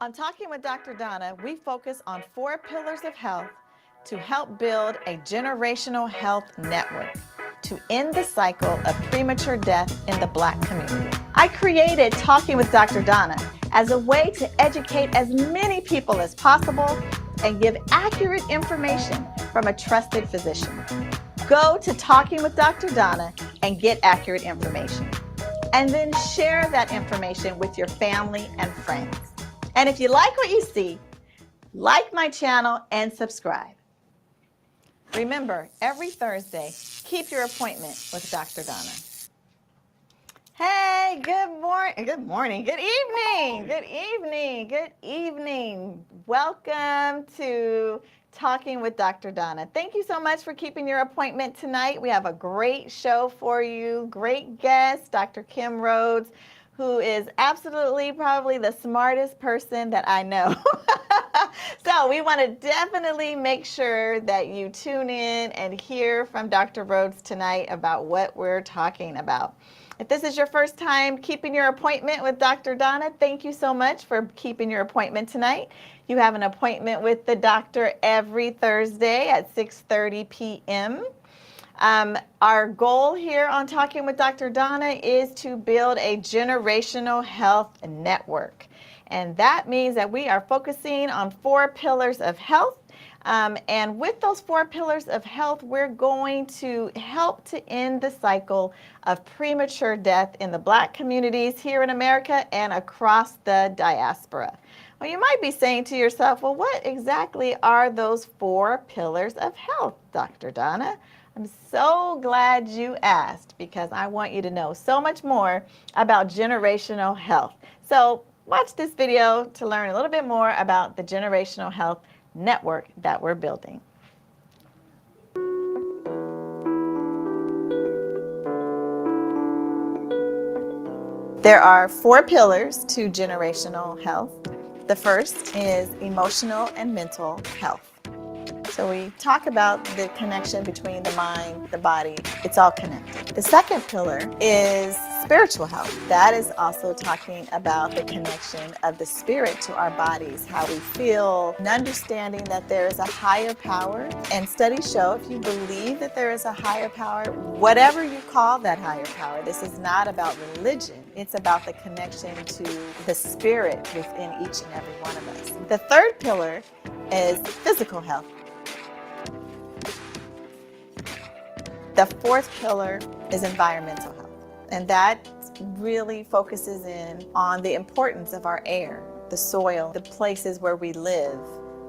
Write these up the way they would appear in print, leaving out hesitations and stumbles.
On Talking with Dr. Donna, we focus on 4 pillars of health to help build a generational health network to end the cycle of premature death in the Black community. I created Talking with Dr. Donna as a way to educate as many people as possible and give accurate information from a trusted physician. Go to Talking with Dr. Donna and get accurate information. And then share that information with your family and friends. And if you like what you see, like my channel and subscribe. Remember, every Thursday, keep your appointment with Dr. Donna. Hey, good morning, good evening. Welcome to Talking with Dr. Donna. Thank you so much for keeping your appointment tonight. We have a great show for you, great guest, Dr. Kim Rhoads, who is absolutely probably the smartest person that I know. So we want to definitely make sure that you tune in and hear from Dr. Rhoads tonight about what we're talking about. If this is your first time keeping your appointment with Dr. Donna, thank you so much for keeping your appointment tonight. You have an appointment with the doctor every Thursday at 6:30 p.m. Our goal here on Talking with Dr. Donna is to build a generational health network. And that means that we are focusing on 4 pillars of health. And with those 4 pillars of health, we're going to help to end the cycle of premature death in the Black communities here in America and across the diaspora. Well, you might be saying to yourself, well, what exactly are those 4 pillars of health, Dr. Donna? I'm so glad you asked because I want you to know so much more about generational health. So watch this video to learn a little bit more about the generational health network that we're building. There are 4 pillars to generational health. The first is emotional and mental health. So we talk about the connection between the mind, the body, it's all connected. The second pillar is spiritual health. That is also talking about the connection of the spirit to our bodies, how we feel, and understanding that there is a higher power. And studies show if you believe that there is a higher power, whatever you call that higher power, this is not about religion. It's about the connection to the spirit within each and every one of us. The third pillar is physical health. The fourth pillar is environmental health, and that really focuses in on the importance of our air, the soil, the places where we live,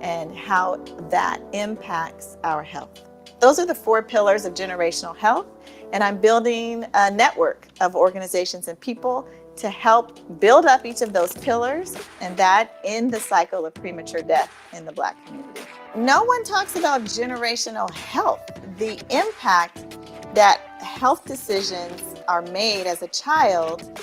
and how that impacts our health. Those are the 4 pillars of generational health, and I'm building a network of organizations and people to help build up each of those pillars, and that end the cycle of premature death in the Black community. No one talks about generational health, the impact that health decisions are made as a child,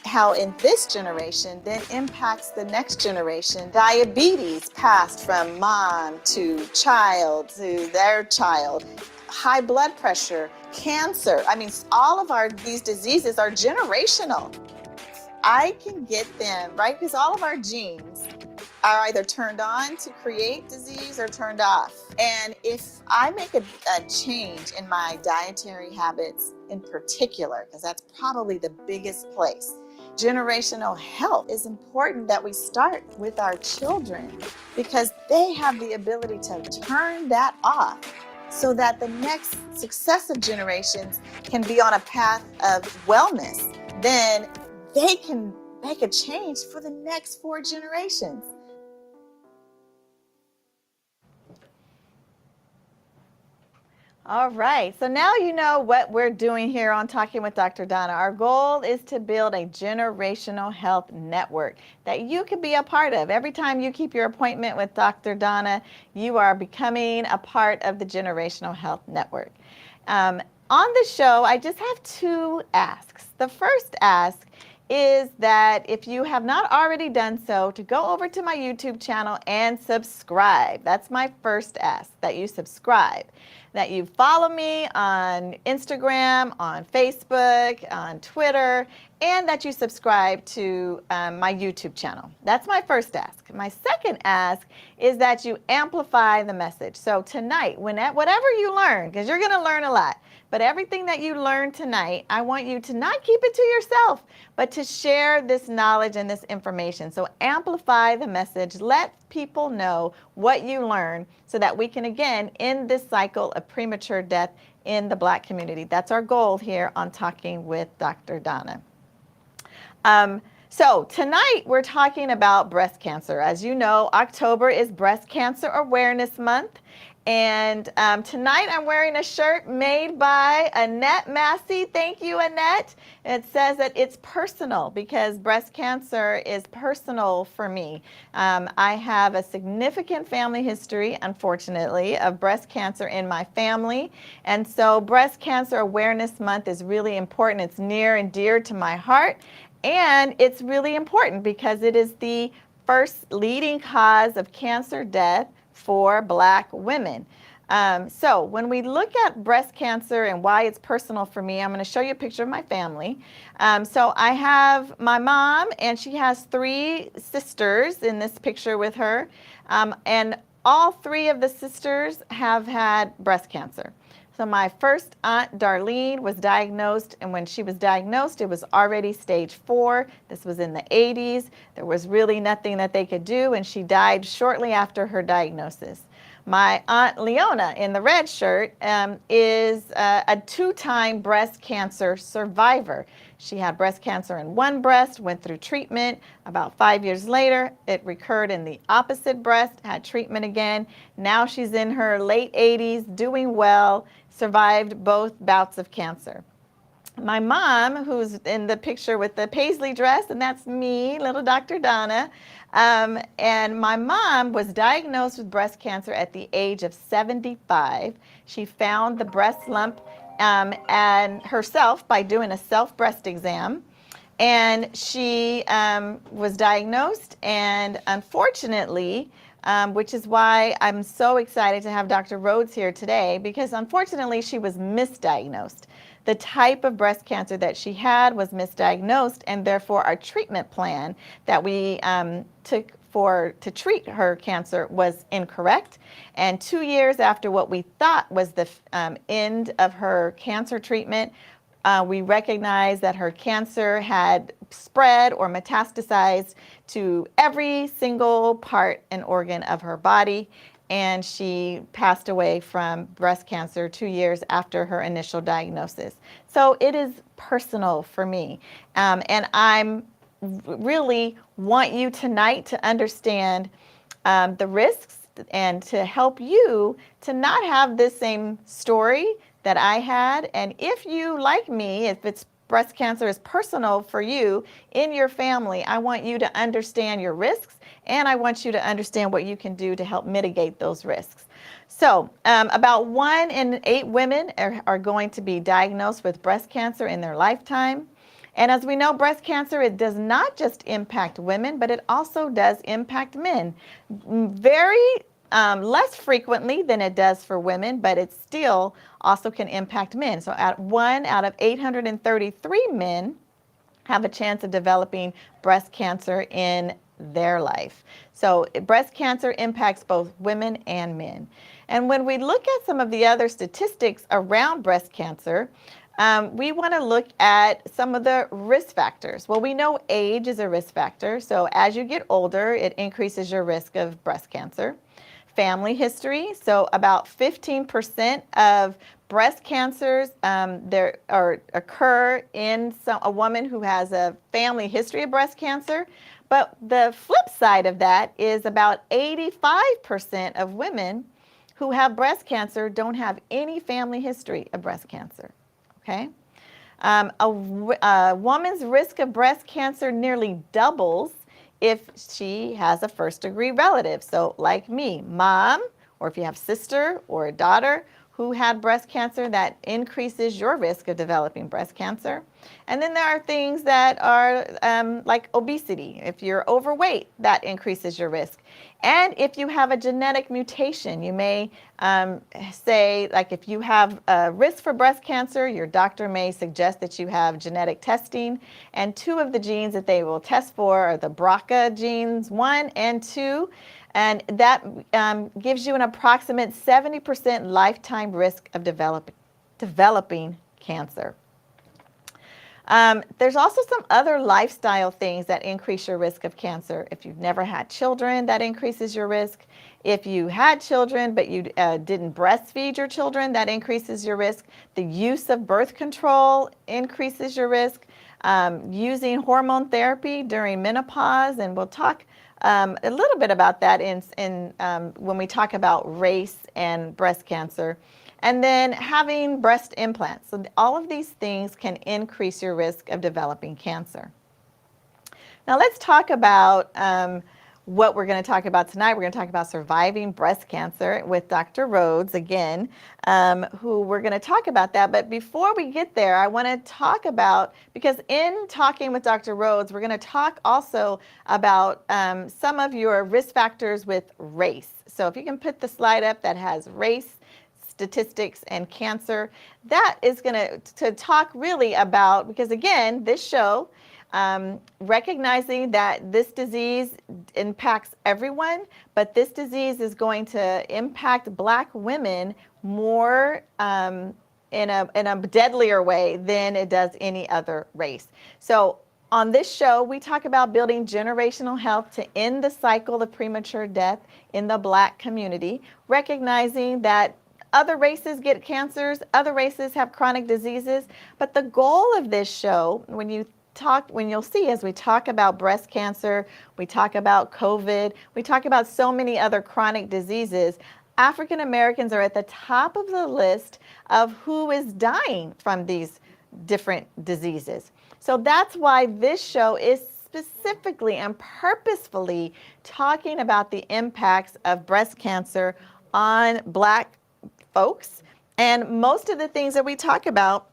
how in this generation then impacts the next generation. Diabetes passed from mom to child to their child, high blood pressure, cancer. I mean, all of these diseases are generational. I can get them, right? Because all of our genes are either turned on to create disease or turned off. And if I make a change in my dietary habits in particular, because that's probably the biggest place, generational health is important that we start with our children because they have the ability to turn that off so that the next successive generations can be on a path of wellness. Then they can make a change for the next 4 generations. All right, so now you know what we're doing here on Talking with Dr. Donna. Our goal is to build a generational health network that you can be a part of. Every time you keep your appointment with Dr. Donna, you are becoming a part of the generational health network. On the show, I just have 2 asks. The first ask is that if you have not already done so, to go over to my YouTube channel and subscribe. That's my first ask, that you subscribe. that you follow me on Instagram, on Facebook, on Twitter, and that you subscribe to my YouTube channel. That's my first ask. My second ask is that you amplify the message. So tonight, whatever you learn, because you're going to learn a lot, but everything that you learn tonight, I want you to not keep it to yourself, but to share this knowledge and this information. So amplify the message. Let people know what you learn so that we can, again, end this cycle of premature death in the Black community. That's our goal here on Talking with Dr. Donna. So tonight we're talking about breast cancer. As you know, October is Breast Cancer Awareness Month. And tonight I'm wearing a shirt made by Annette Massey. Thank you, Annette. It says that it's personal because breast cancer is personal for me. I have a significant family history, unfortunately, of breast cancer in my family. And so Breast Cancer Awareness Month is really important. It's near and dear to my heart. And it's really important because it is the first leading cause of cancer death for Black women. So when we look at breast cancer and why it's personal for me, I'm going to show you a picture of my family. So I have my mom, and she has 3 sisters in this picture with her. And all 3 of the sisters have had breast cancer. So my first aunt, Darlene, was diagnosed, and when she was diagnosed, it was already stage 4. This was in the 80s. There was really nothing that they could do, and she died shortly after her diagnosis. My Aunt Leona in the red shirt is a 2-time breast cancer survivor. She had breast cancer in one breast, went through treatment. About 5 years later, it recurred in the opposite breast, had treatment again. Now she's in her late 80s, doing well, survived both bouts of cancer. My mom, who's in the picture with the paisley dress, and that's me, little Dr. Donna, and my mom was diagnosed with breast cancer at the age of 75. She found the breast lump and herself by doing a self-breast exam. And she was diagnosed, and unfortunately, which is why I'm so excited to have Dr. Rhoads here today, because unfortunately she was misdiagnosed. The type of breast cancer that she had was misdiagnosed, and therefore our treatment plan that we took to treat her cancer was incorrect. And 2 years after what we thought was the end of her cancer treatment, we recognized that her cancer had spread or metastasized to every single part and organ of her body, and she passed away from breast cancer 2 years after her initial diagnosis. So it is personal for me, and I'm really want you tonight to understand the risks and to help you to not have this same story that I had. And if you, like me, if it's breast cancer is personal for you in your family, I want you to understand your risks, and I want you to understand what you can do to help mitigate those risks. So about 1 in 8 women are going to be diagnosed with breast cancer in their lifetime. And as we know, breast cancer, it does not just impact women, but it also does impact men. Very less frequently than it does for women, but it still also can impact men. So 1 out of 833 men have a chance of developing breast cancer in their life. So breast cancer impacts both women and men. And when we look at some of the other statistics around breast cancer, we want to look at some of the risk factors. Well, we know age is a risk factor. So as you get older, it increases your risk of breast cancer. Family history, so about 15% of breast cancers occur in a woman who has a family history of breast cancer. But the flip side of that is about 85% of women who have breast cancer don't have any family history of breast cancer. Okay? A woman's risk of breast cancer nearly doubles if she has a first-degree relative. So like me, mom, or if you have sister or a daughter who had breast cancer, that increases your risk of developing breast cancer. And then there are things that are like obesity. If you're overweight, that increases your risk. And if you have a genetic mutation, you may say, like if you have a risk for breast cancer, your doctor may suggest that you have genetic testing. And two of the genes that they will test for are the BRCA genes 1 and 2. And that gives you an approximate 70% lifetime risk of developing cancer. There's also some other lifestyle things that increase your risk of cancer. If you've never had children, that increases your risk. If you had children but you didn't breastfeed your children, that increases your risk. The use of birth control increases your risk. Using hormone therapy during menopause, and we'll talk a little bit about that when we talk about race and breast cancer. And then having breast implants. So all of these things can increase your risk of developing cancer. Now let's talk about what we're going to talk about tonight. We're going to talk about surviving breast cancer with Dr. Rhoads again, who we're going to talk about that. But before we get there, I want to talk about, because in talking with Dr. Rhoads, we're going to talk also about some of your risk factors with race. So if you can put the slide up that has race, statistics, and cancer, that is going to talk really about, because again, this show, recognizing that this disease impacts everyone, but this disease is going to impact Black women more in a deadlier way than it does any other race. So on this show, we talk about building generational health to end the cycle of premature death in the Black community, recognizing that other races get cancers, other races have chronic diseases, but the goal of this show, when you'll see as we talk about breast cancer, we talk about COVID, we talk about so many other chronic diseases, African Americans are at the top of the list of who is dying from these different diseases. So that's why this show is specifically and purposefully talking about the impacts of breast cancer on Black folks. And most of the things that we talk about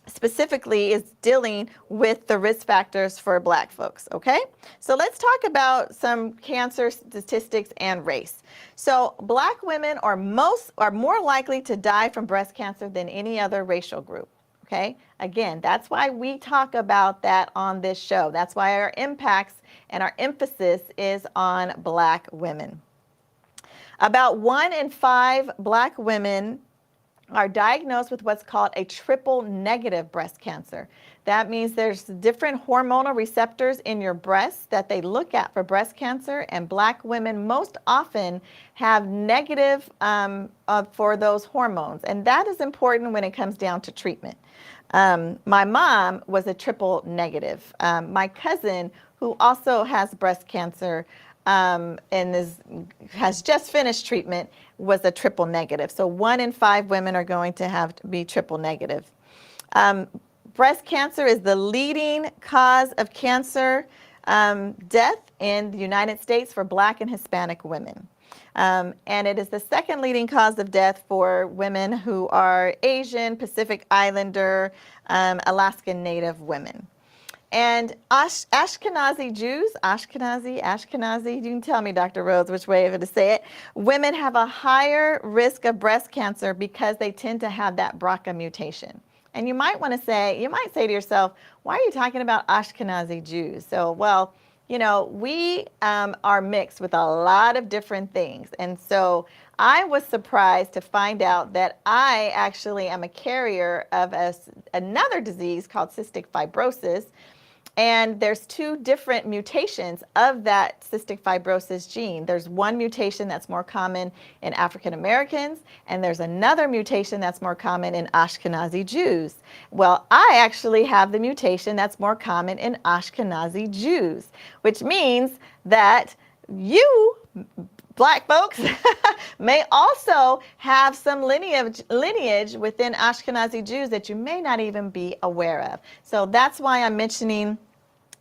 specifically is dealing with the risk factors for Black folks, okay? So let's talk about some cancer statistics and race. So Black women are more likely to die from breast cancer than any other racial group, okay? Again, that's why we talk about that on this show. That's why our impacts and our emphasis is on Black women. About 1 in 5 Black women are diagnosed with what's called a triple negative breast cancer. That means there's different hormonal receptors in your breast that they look at for breast cancer, and Black women most often have negative for those hormones, and that is important when it comes down to treatment. My mom was a triple negative. My cousin, who also has breast cancer, and has just finished treatment, was a triple negative. So 1 in 5 women are going to be triple negative. Breast cancer is the leading cause of cancer death in the United States for Black and Hispanic women. And it is the second leading cause of death for women who are Asian, Pacific Islander, Alaskan Native women. And Ashkenazi Jews, Ashkenazi, you can tell me, Dr. Rhoads, which way to say it. Women have a higher risk of breast cancer because they tend to have that BRCA mutation. And you might say to yourself, why are you talking about Ashkenazi Jews? So, well, you know, we are mixed with a lot of different things. And so I was surprised to find out that I actually am a carrier of another disease called cystic fibrosis. And there's 2 different mutations of that cystic fibrosis gene. There's one mutation that's more common in African Americans, and there's another mutation that's more common in Ashkenazi Jews. Well, I actually have the mutation that's more common in Ashkenazi Jews, which means that you, Black folks, may also have some lineage within Ashkenazi Jews that you may not even be aware of. So that's why I'm mentioning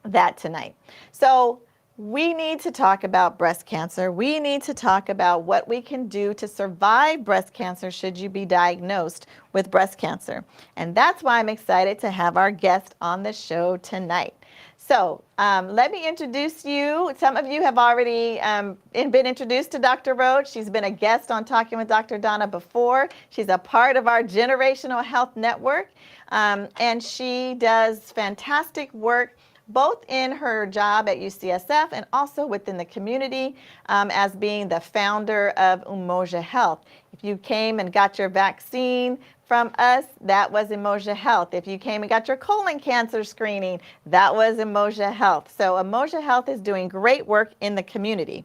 that tonight. So We need to talk about breast cancer. We need to talk about what we can do to survive breast cancer should you be diagnosed with breast cancer. And that's why I'm excited to have our guest on the show tonight. So let me introduce you. Some of you have already been introduced to Dr. Rhoads. She's been a guest on Talking with Dr. Donna before. She's a part of our Generational Health Network, and she does fantastic work both in her job at UCSF and also within the community as being the founder of Umoja Health. If you came and got your vaccine from us, that was Umoja Health. If you came and got your colon cancer screening, that was Umoja Health. So Umoja Health is doing great work in the community.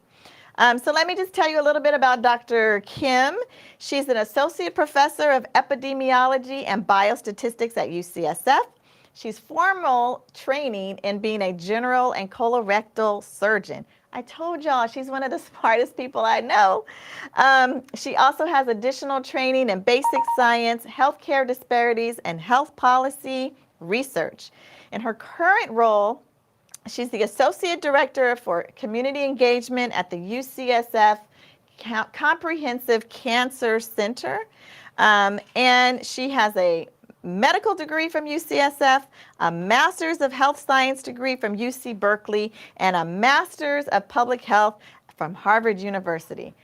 So let me just tell you a little bit about Dr. Kim. She's an associate professor of epidemiology and biostatistics at UCSF. She's formal training in being a general and colorectal surgeon. I told y'all she's one of the smartest people I know. She also has additional training in basic science, healthcare disparities, and health policy research. In her current role, she's the Associate Director for Community Engagement at the UCSF Comprehensive Cancer Center. And she has a medical degree from UCSF, a Master's of Health Science degree from UC Berkeley, and a Master's of Public Health from Harvard University.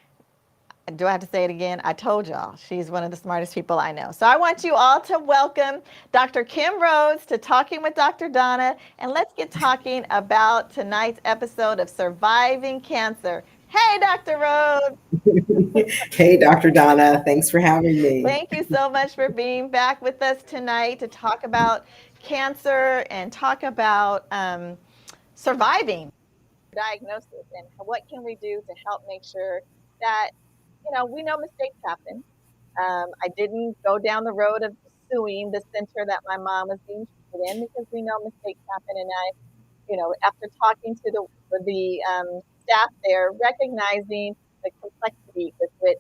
Do I have to say it again? I told y'all, she's one of the smartest people I know. So I want you all to welcome Dr. Kim Rhoads to Talking with Dr. Donna, and let's get talking about tonight's episode of Surviving Cancer. Hey, Dr. Rhoads. Hey, Dr. Donna, thanks for having me. Thank you so much for being back with us tonight to talk about cancer and talk about surviving diagnosis and what can we do to help make sure that, we know mistakes happen. I didn't go down the road of suing the center that my mom was being treated in because we know mistakes happen. And after talking to the staff there, recognizing the complexity with which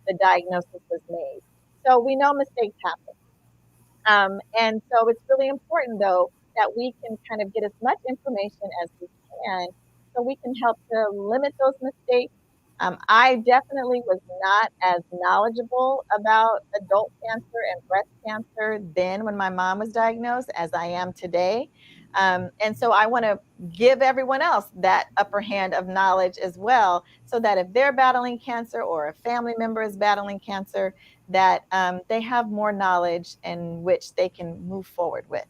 the diagnosis was made. So we know mistakes happen. And so it's really important, though, that we can kind of get as much information as we can so we can help to limit those mistakes. I definitely was not as knowledgeable about adult cancer and breast cancer then when my mom was diagnosed as I am today. And so I want to give everyone else that upper hand of knowledge as well, so that if they're battling cancer or a family member is battling cancer, that they have more knowledge in which they can move forward with.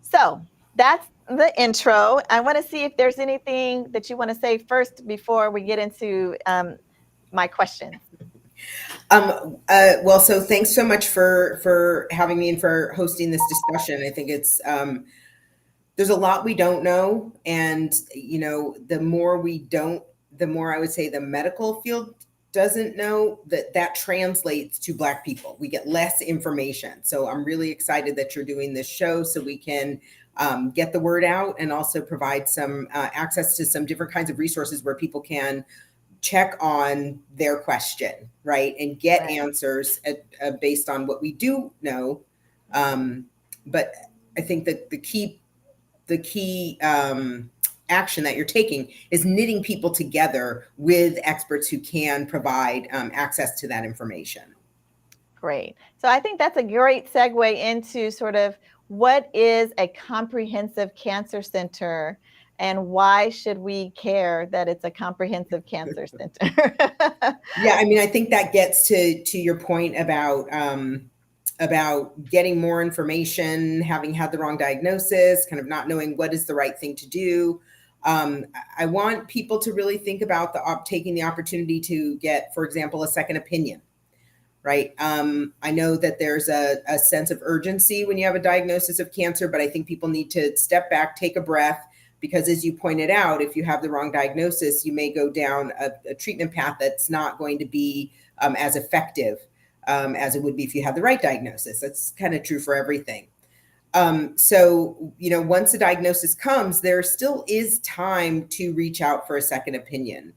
So that's the intro. I want to see if there's anything that you want to say first before we get into my questions. Well, so thanks so much for having me and for hosting this discussion. I think it's there's a lot we don't know, and the more we don't, the more I would say the medical field doesn't know that translates to Black people. We get less information. So I'm really excited that you're doing this show so we can get the word out and also provide some access to some different kinds of resources where people can check on their question, right? And get answers based on what we do know. But I think that the key action that you're taking is knitting people together with experts who can provide access to that information. Great. So I think that's a great segue into sort of what is a comprehensive cancer center and why should we care that it's a comprehensive cancer center? Yeah, I mean, I think that gets to your point about getting more information, having had the wrong diagnosis, kind of not knowing what is the right thing to do. I want people to really think about taking the opportunity to get, for example, a second opinion, right? I know that there's a sense of urgency when you have a diagnosis of cancer, but I think people need to step back, take a breath, because as you pointed out, if you have the wrong diagnosis, you may go down a treatment path that's not going to be as effective as it would be if you had the right diagnosis. That's kind of true for everything. So, once a diagnosis comes, there still is time to reach out for a second opinion.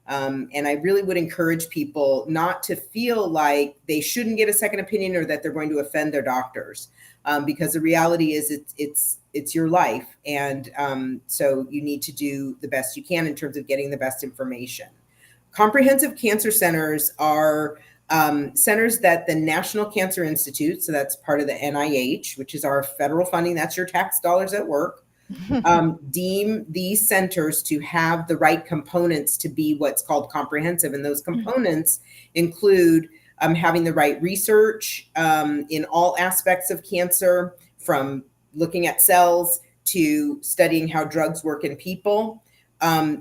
And I really would encourage people not to feel like they shouldn't get a second opinion or that they're going to offend their doctors. because the reality is it's your life. And so you need to do the best you can in terms of getting the best information. Comprehensive cancer centers are centers that the National Cancer Institute, so that's part of the NIH, which is our federal funding, that's your tax dollars at work, deem these centers to have the right components to be what's called comprehensive. And those components include having the right research in all aspects of cancer, from looking at cells to studying how drugs work in people.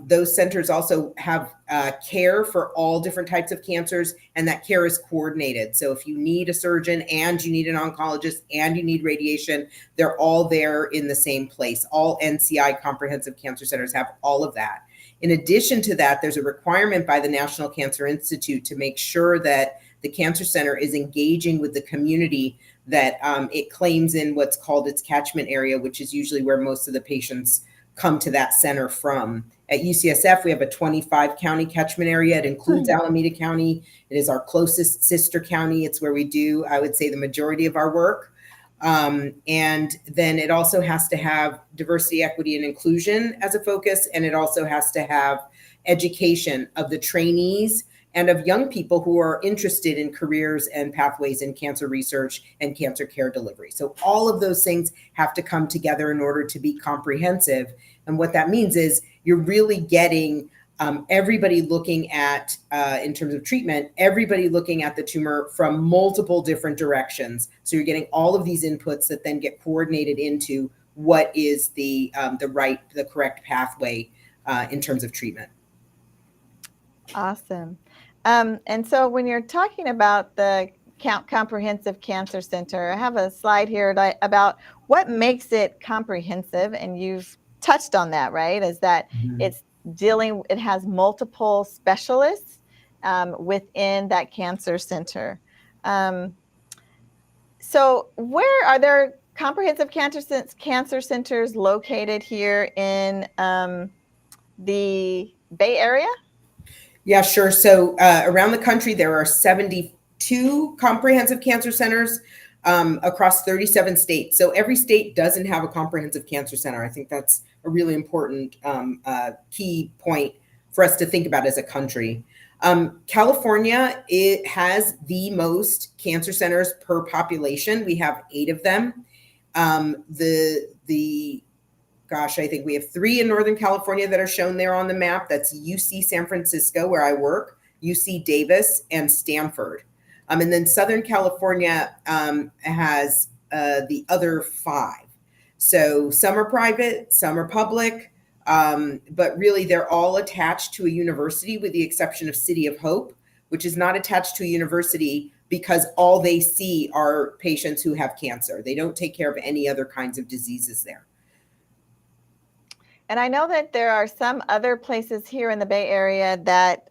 Those centers also have care for all different types of cancers, and that care is coordinated. So if you need a surgeon and you need an oncologist and you need radiation, they're all there in the same place. All NCI comprehensive cancer centers have all of that. In addition to that, there's a requirement by the National Cancer Institute to make sure that the cancer center is engaging with the community that it claims in what's called its catchment area, which is usually where most of the patients come to that center from. At UCSF, we have a 25 county catchment area. It includes Alameda County. It is our closest sister county. It's where we do, I would say, the majority of our work. And then it also has to have diversity, equity, and inclusion as a focus. And it also has to have education of the trainees and of young people who are interested in careers and pathways in cancer research and cancer care delivery. So all of those things have to come together in order to be comprehensive. And what that means is you're really getting everybody looking at, in terms of treatment, everybody looking at the tumor from multiple different directions. So you're getting all of these inputs that then get coordinated into what is the correct pathway in terms of treatment. Awesome. And so when you're talking about the Comprehensive Cancer Center, I have a slide here about what makes it comprehensive, and you've touched on that, right? Is that it has multiple specialists within that cancer center. So where are there comprehensive cancer centers located here in the Bay Area? Yeah, sure. So around the country, there are 72 comprehensive cancer centers across 37 states. So every state doesn't have a comprehensive cancer center. I think that's a really important key point for us to think about as a country. California, it has the most cancer centers per population. We have 8 of them. I think we have 3 in Northern California that are shown there on the map. That's UC San Francisco, where I work, UC Davis, and Stanford. And then Southern California has the other 5. So some are private, some are public, but really they're all attached to a university, with the exception of City of Hope, which is not attached to a university because all they see are patients who have cancer. They don't take care of any other kinds of diseases there. And I know that there are some other places here in the Bay Area that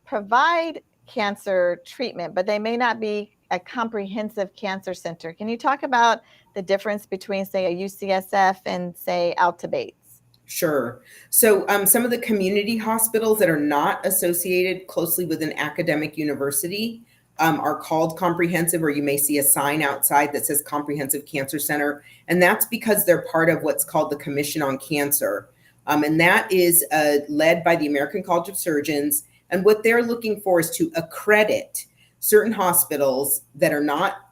provide cancer treatment, but they may not be a comprehensive cancer center. Can you talk about the difference between, say, a UCSF and, say, Alta Bates? Sure. So some of the community hospitals that are not associated closely with an academic university are called comprehensive, or you may see a sign outside that says Comprehensive Cancer Center. And that's because they're part of what's called the Commission on Cancer. And that is led by the American College of Surgeons. And what they're looking for is to accredit certain hospitals that are not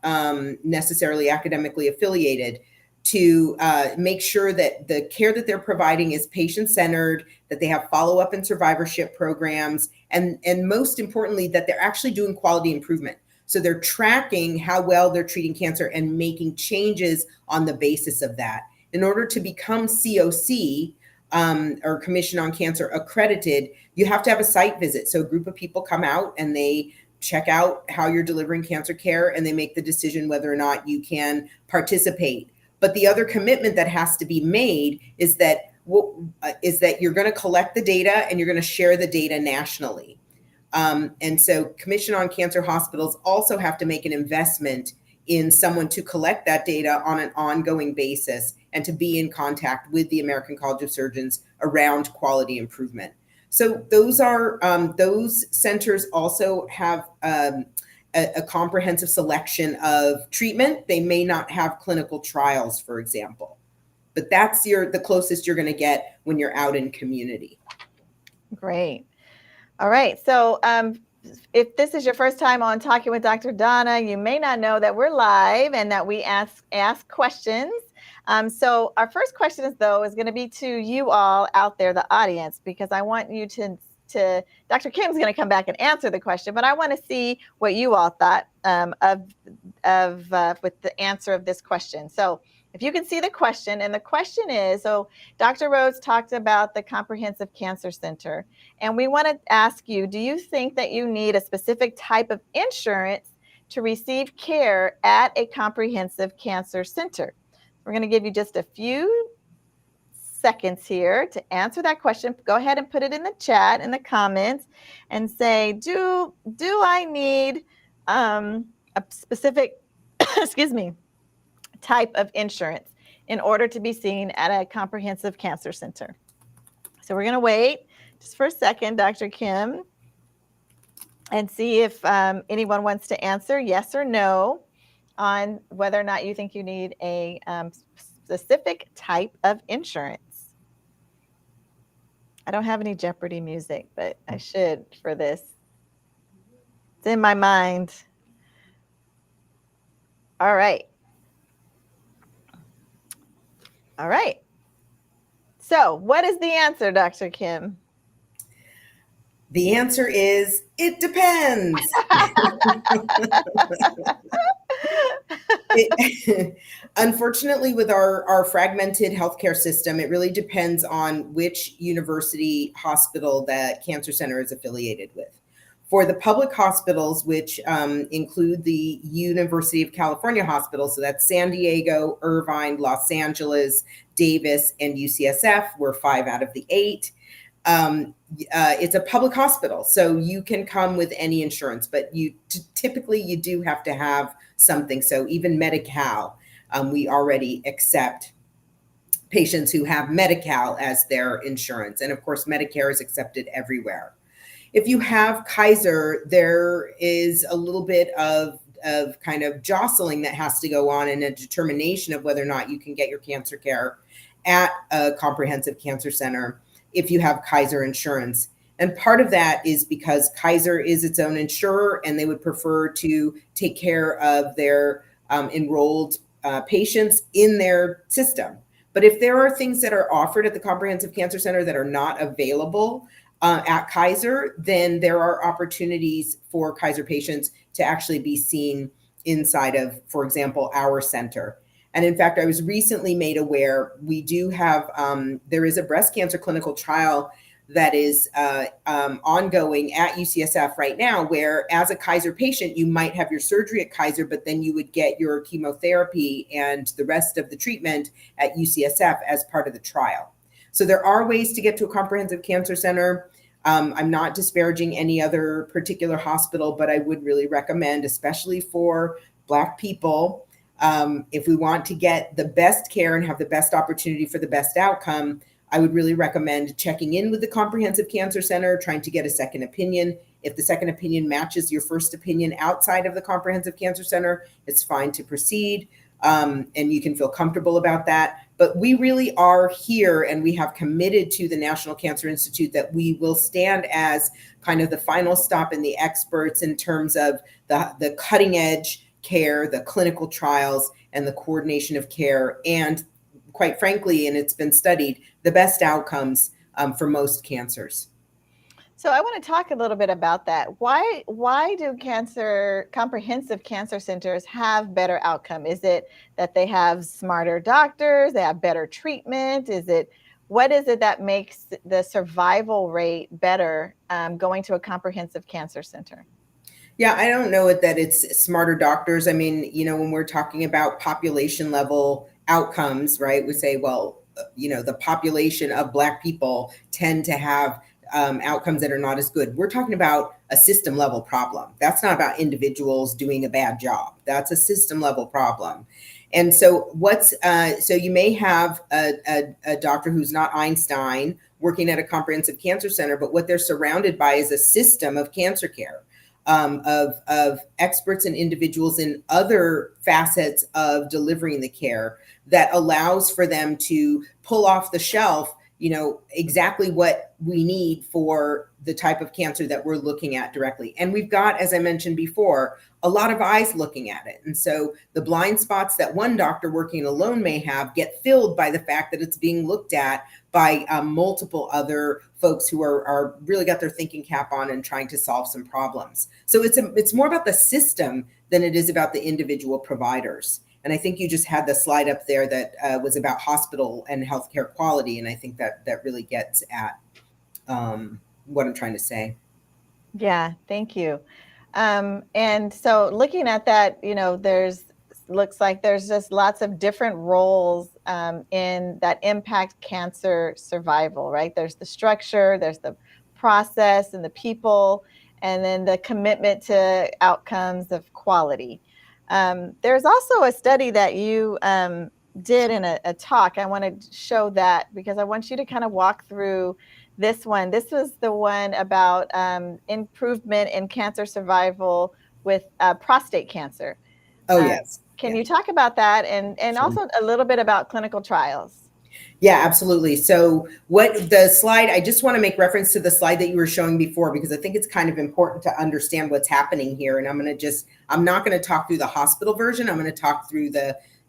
necessarily academically affiliated, to make sure that the care that they're providing is patient-centered, that they have follow-up and survivorship programs, and most importantly, that they're actually doing quality improvement. So they're tracking how well they're treating cancer and making changes on the basis of that. In order to become COC, or Commission on Cancer accredited, you have to have a site visit. So a group of people come out and they check out how you're delivering cancer care, and they make the decision whether or not you can participate. But the other commitment that has to be made is that you're going to collect the data and you're going to share the data nationally. And so Commission on Cancer hospitals also have to make an investment in someone to collect that data on an ongoing basis and to be in contact with the American College of Surgeons around quality improvement. So those centers also have a comprehensive selection of treatment. They may not have clinical trials, for example, but that's the closest you're going to get when you're out in community. Great. All right. So if this is your first time on Talking with Dr. Donna, you may not know that we're live and that we ask questions. So our first question is going to be to you all out there, the audience, because I want you to Dr. Kim's going to come back and answer the question, but I want to see what you all thought with the answer of this question. So if you can see the question, and the question is, so Dr. Rhoads talked about the Comprehensive Cancer Center, and we want to ask you, do you think that you need a specific type of insurance to receive care at a comprehensive cancer center? We're going to give you just a few seconds here to answer that question. Go ahead and put it in the chat, in the comments, and say, do I need a specific, excuse me, type of insurance in order to be seen at a comprehensive cancer center? So we're going to wait just for a second, Dr. Kim, and see if anyone wants to answer yes or no on whether or not you think you need a specific type of insurance. I don't have any Jeopardy music, but I should for this. It's in my mind. All right. All right. So what is the answer, Dr. Kim? The answer is, it depends. Unfortunately, with our fragmented healthcare system, it really depends on which university hospital that cancer center is affiliated with. For the public hospitals, which include the University of California hospitals, so that's San Diego, Irvine, Los Angeles, Davis, and UCSF, we're 5 out of the 8. It's a public hospital, so you can come with any insurance, but typically you do have to have something. So even Medi-Cal, we already accept patients who have Medi-Cal as their insurance. And of course, Medicare is accepted everywhere. If you have Kaiser, there is a little bit of kind of jostling that has to go on, and a determination of whether or not you can get your cancer care at a comprehensive cancer center if you have Kaiser insurance. And part of that is because Kaiser is its own insurer, and they would prefer to take care of their enrolled patients in their system. But if there are things that are offered at the Comprehensive Cancer Center that are not available at Kaiser, then there are opportunities for Kaiser patients to actually be seen inside of, for example, our center. And in fact, I was recently made aware we do have, there is a breast cancer clinical trial that is ongoing at UCSF right now, where as a Kaiser patient, you might have your surgery at Kaiser, but then you would get your chemotherapy and the rest of the treatment at UCSF as part of the trial. So there are ways to get to a comprehensive cancer center. I'm not disparaging any other particular hospital, but I would really recommend, especially for Black people, if we want to get the best care and have the best opportunity for the best outcome, I would really recommend checking in with the Comprehensive Cancer Center, trying to get a second opinion. If the second opinion matches your first opinion outside of the Comprehensive Cancer Center, it's fine to proceed, and you can feel comfortable about that. But we really are here, and we have committed to the National Cancer Institute that we will stand as kind of the final stop and the experts in terms of the cutting edge care, the clinical trials, and the coordination of care, and quite frankly, and it's been studied, the best outcomes for most cancers. So I want to talk a little bit about that. Why do comprehensive cancer centers have better outcome? Is it that they have smarter doctors, they have better treatment? What is it that makes the survival rate better going to a comprehensive cancer center? Yeah, I don't know that it's smarter doctors. I mean, when we're talking about population level outcomes, right? We say, well, the population of Black people tend to have outcomes that are not as good. We're talking about a system level problem. That's not about individuals doing a bad job. That's a system level problem. And so so you may have a doctor who's not Einstein working at a comprehensive cancer center, but what they're surrounded by is a system of cancer care. of experts and individuals in other facets of delivering the care that allows for them to pull off the shelf, exactly what we need for the type of cancer that we're looking at directly. And we've got, as I mentioned before, a lot of eyes looking at it. And so the blind spots that one doctor working alone may have get filled by the fact that it's being looked at by multiple other folks who are really got their thinking cap on and trying to solve some problems. So it's more about the system than it is about the individual providers. And I think you just had the slide up there that was about hospital and healthcare quality. And I think that really gets at what I'm trying to say. Yeah, thank you. And so looking at that, looks like there's just lots of different roles in that impact cancer survival, right? There's the structure, there's the process and the people, and then the commitment to outcomes of quality. There's also a study that you did in a talk. I want to show that because I want you to kind of walk through this one. This was the one about improvement in cancer survival with prostate cancer. Oh, yes. Can you talk about that and Sure. Also a little bit about clinical trials? Yeah, absolutely. So what the slide, I just want to make reference to the slide that you were showing before, because I think it's kind of important to understand what's happening here. And I'm not going to talk through the hospital version. I'm going to talk through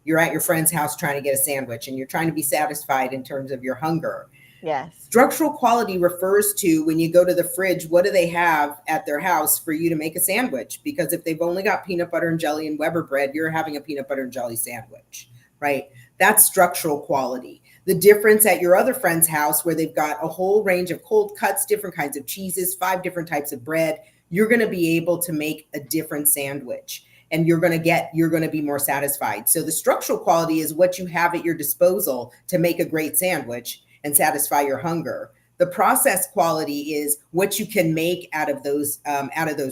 you're at your friend's house trying to get a sandwich and you're trying to be satisfied in terms of your hunger. Yes. Structural quality refers to when you go to the fridge, what do they have at their house for you to make a sandwich? Because if they've only got peanut butter and jelly and Weber bread, you're having a peanut butter and jelly sandwich, right? That's structural quality. The difference at your other friend's house where they've got a whole range of cold cuts, different kinds of cheeses, 5 different types of bread, you're going to be able to make a different sandwich and you're going to be more satisfied. So the structural quality is what you have at your disposal to make a great sandwich and satisfy your hunger. The process quality is what you can make out of those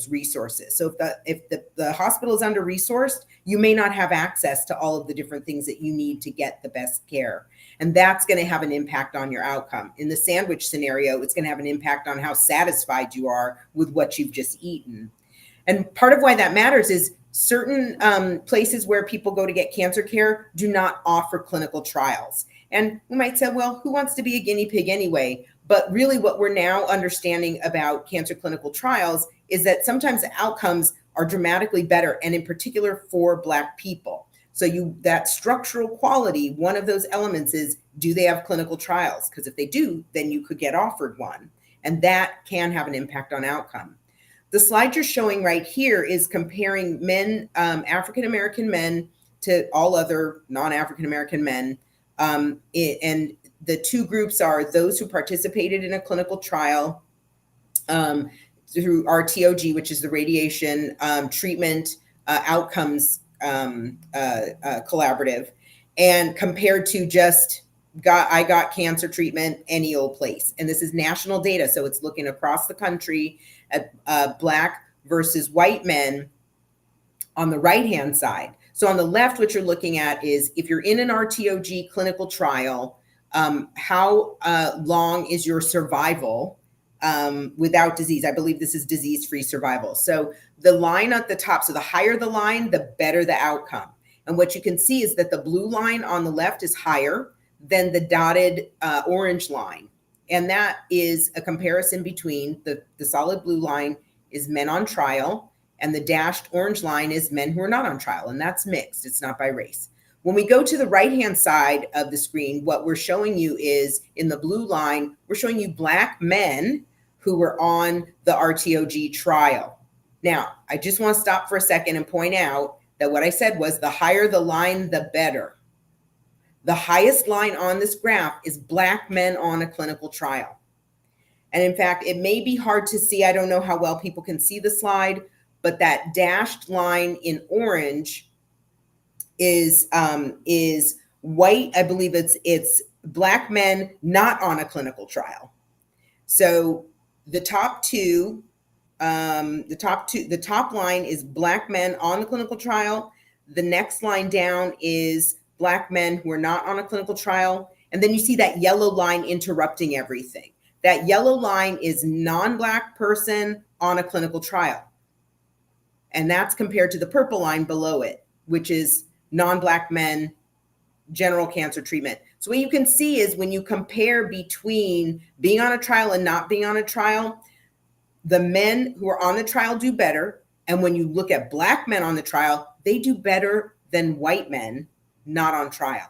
resources. So if the hospital is under resourced, you may not have access to all of the different things that you need to get the best care. And that's going to have an impact on your outcome. In the sandwich scenario, it's going to have an impact on how satisfied you are with what you've just eaten. And part of why that matters is certain places where people go to get cancer care do not offer clinical trials. And we might say, well, who wants to be a guinea pig anyway? But really what we're now understanding about cancer clinical trials is that sometimes the outcomes are dramatically better, and in particular for Black people. So that structural quality, one of those elements is, do they have clinical trials? Because if they do, then you could get offered one. And that can have an impact on outcome. The slide you're showing right here is comparing men, African-American men, to all other non-African-American men. And the two groups are those who participated in a clinical trial through RTOG, which is the radiation treatment outcomes collaborative, and compared to just I got cancer treatment any old place. And this is national data, so it's looking across the country at Black versus white men on the right-hand side. So on the left, what you're looking at is if you're in an RTOG clinical trial, how long is your survival without disease? I believe this is disease-free survival. So the line at the top, so the higher the line, the better the outcome. And what you can see is that the blue line on the left is higher than the dotted orange line. And that is a comparison between the solid blue line is men on trial, and the dashed orange line is men who are not on trial, and that's mixed. It's not by race. When we go to the right-hand side of the screen, what we're showing you is in the blue line, we're showing you Black men who were on the RTOG trial. Now, I just want to stop for a second and point out that what I said was the higher the line, the better. The highest line on this graph is Black men on a clinical trial. And in fact, it may be hard to see. I don't know how well people can see the slide, but that dashed line in orange is white. I believe it's Black men not on a clinical trial. So the top line is Black men on the clinical trial. The next line down is Black men who are not on a clinical trial. And then you see that yellow line interrupting everything. That yellow line is non-Black person on a clinical trial. And that's compared to the purple line below it, which is non-Black men general cancer treatment. So what you can see is when you compare between being on a trial and not being on a trial, the men who are on the trial do better. And when you look at Black men on the trial, they do better than white men not on trial.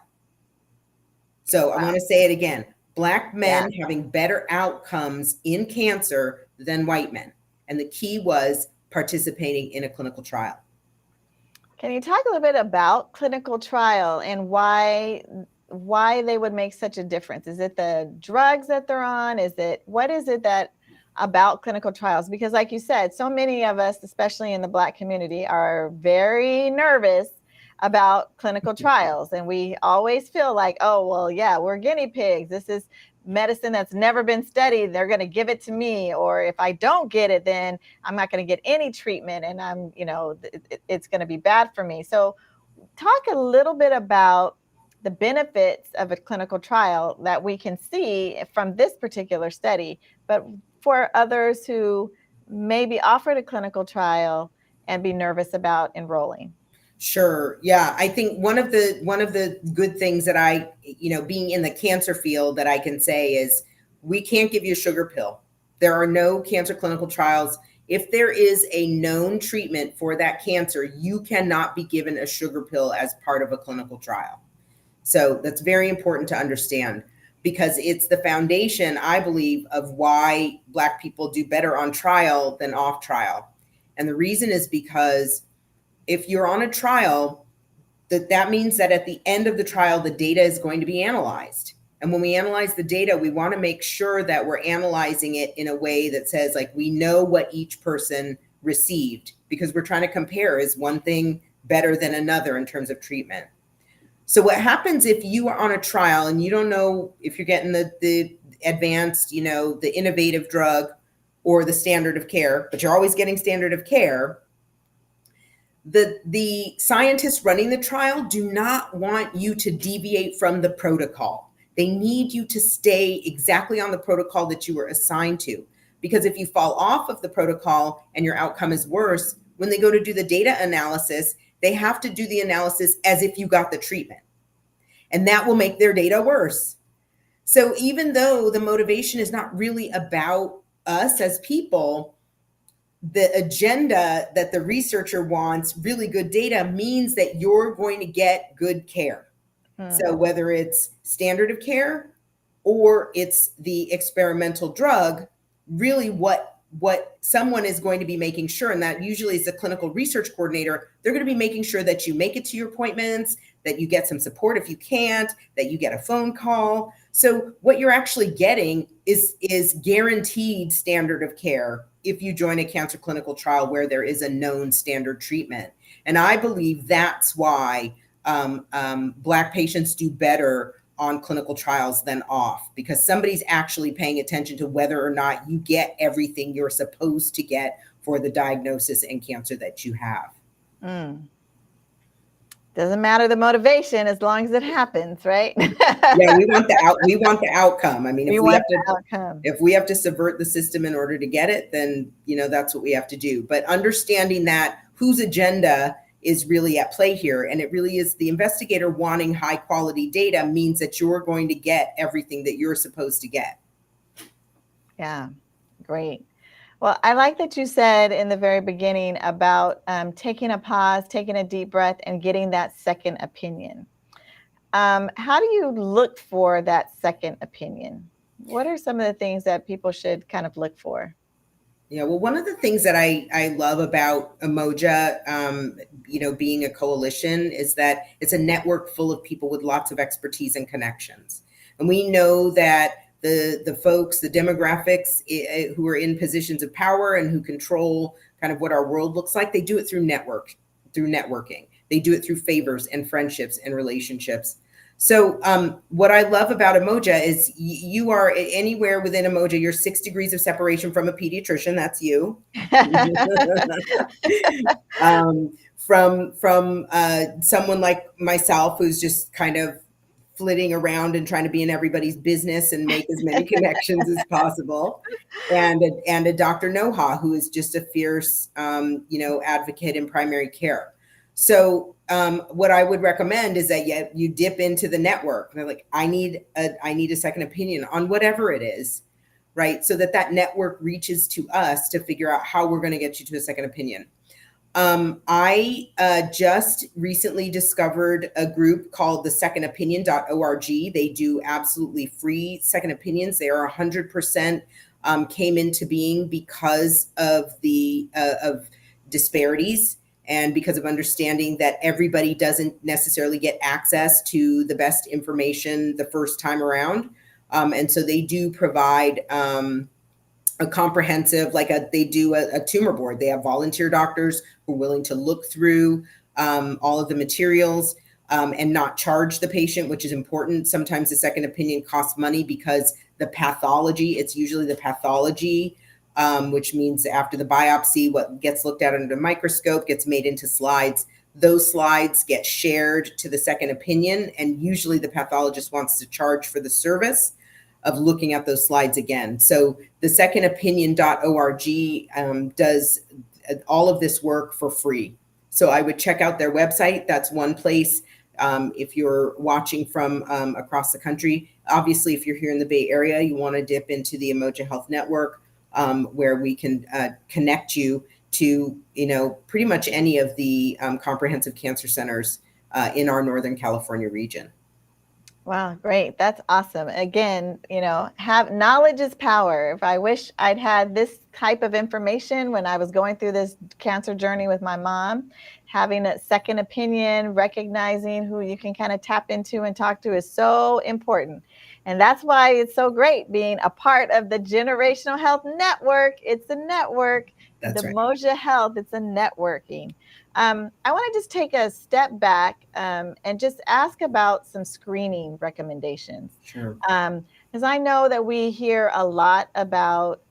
So I'm going to say it again. Black men having better outcomes in cancer than white men. And the key was participating in a clinical trial. Can you talk a little bit about clinical trial and why they would make such a difference? Is it the drugs that they're on? What is it that about clinical trials? Because like you said, so many of us, especially in the Black community, are very nervous about clinical trials. And we always feel like, oh, well, yeah, we're guinea pigs. This is medicine that's never been studied. They're going to give it to me. Or if I don't get it, then I'm not going to get any treatment, and it's going to be bad for me. So talk a little bit about the benefits of a clinical trial that we can see from this particular study, but for others who may be offered a clinical trial and be nervous about enrolling. Sure. Yeah. I think one of the good things that I, being in the cancer field, that I can say is we can't give you a sugar pill. There are no cancer clinical trials. If there is a known treatment for that cancer, you cannot be given a sugar pill as part of a clinical trial. So that's very important to understand, because it's the foundation, I believe, of why Black people do better on trial than off trial. And the reason is because if you're on a trial, that means that at the end of the trial, the data is going to be analyzed. And when we analyze the data, we want to make sure that we're analyzing it in a way that says, like, we know what each person received, because we're trying to compare, is one thing better than another in terms of treatment. So what happens if you are on a trial and you don't know if you're getting the advanced, the innovative drug or the standard of care, but you're always getting standard of care? The scientists running the trial do not want you to deviate from the protocol. They need you to stay exactly on the protocol that you were assigned to. Because if you fall off of the protocol and your outcome is worse, when they go to do the data analysis, they have to do the analysis as if you got the treatment. And that will make their data worse. So even though the motivation is not really about us as people, the agenda that the researcher wants, really good data, means that you're going to get good care. So whether it's standard of care or it's the experimental drug, really what someone is going to be making sure, and that usually is the clinical research coordinator, they're going to be making sure that you make it to your appointments, that you get some support if you can't, that you get a phone call. So what you're actually getting is guaranteed standard of care if you join a cancer clinical trial where there is a known standard treatment. And I believe that's why Black patients do better on clinical trials than off, because somebody's actually paying attention to whether or not you get everything you're supposed to get for the diagnosis and cancer that you have. Doesn't matter the motivation as long as it happens, right? Yeah, we want the outcome. I mean, if we have to subvert the system in order to get it, then that's what we have to do. But understanding that whose agenda is really at play here, and it really is the investigator wanting high quality data, means that you're going to get everything that you're supposed to get. Yeah, great. Well, I like that you said in the very beginning about taking a pause, taking a deep breath, and getting that second opinion. How do you look for that second opinion? What are some of the things that people should kind of look for? Yeah, well, one of the things that I love about Umoja, being a coalition, is that it's a network full of people with lots of expertise and connections. And we know that the folks, the demographics who are in positions of power and who control kind of what our world looks like, they do it through networking. They do it through favors and friendships and relationships. So what I love about Umoja is you are anywhere within Umoja, you're 6 degrees of separation from a pediatrician. That's you. From someone like myself who's just kind of flitting around and trying to be in everybody's business and make as many connections as possible. And a Dr. Noha, who is just a fierce, advocate in primary care. So what I would recommend is that you dip into the network. They're like, I need a second opinion on whatever it is, right? So that network reaches to us to figure out how we're going to get you to a second opinion. I just recently discovered a group called the secondopinion.org. They do absolutely free second opinions. They are 100% came into being because of the of disparities and because of understanding that everybody doesn't necessarily get access to the best information the first time around. And so they do provide a comprehensive, they do a tumor board. They have volunteer doctors who are willing to look through all of the materials and not charge the patient, which is important. Sometimes the second opinion costs money because the pathology, it's usually the pathology, which means after the biopsy, what gets looked at under the microscope gets made into slides. Those slides get shared to the second opinion, and usually the pathologist wants to charge for the service of looking at those slides again. So the secondopinion.org does all of this work for free. So I would check out their website. That's one place. If you're watching from across the country, obviously, if you're here in the Bay Area, you want to dip into the Emoja Health Network, where we can connect you to, pretty much any of the comprehensive cancer centers in our Northern California region. Wow, great. That's awesome. Again, have knowledge is power. If I wish I'd had this type of information when I was going through this cancer journey with my mom, having a second opinion, recognizing who you can kind of tap into and talk to is so important. And that's why it's so great being a part of the Generational Health Network. It's a network. That's the right. Moja Health, it's a networking. I want to just take a step back and just ask about some screening recommendations. Sure. Because I know that we hear a lot about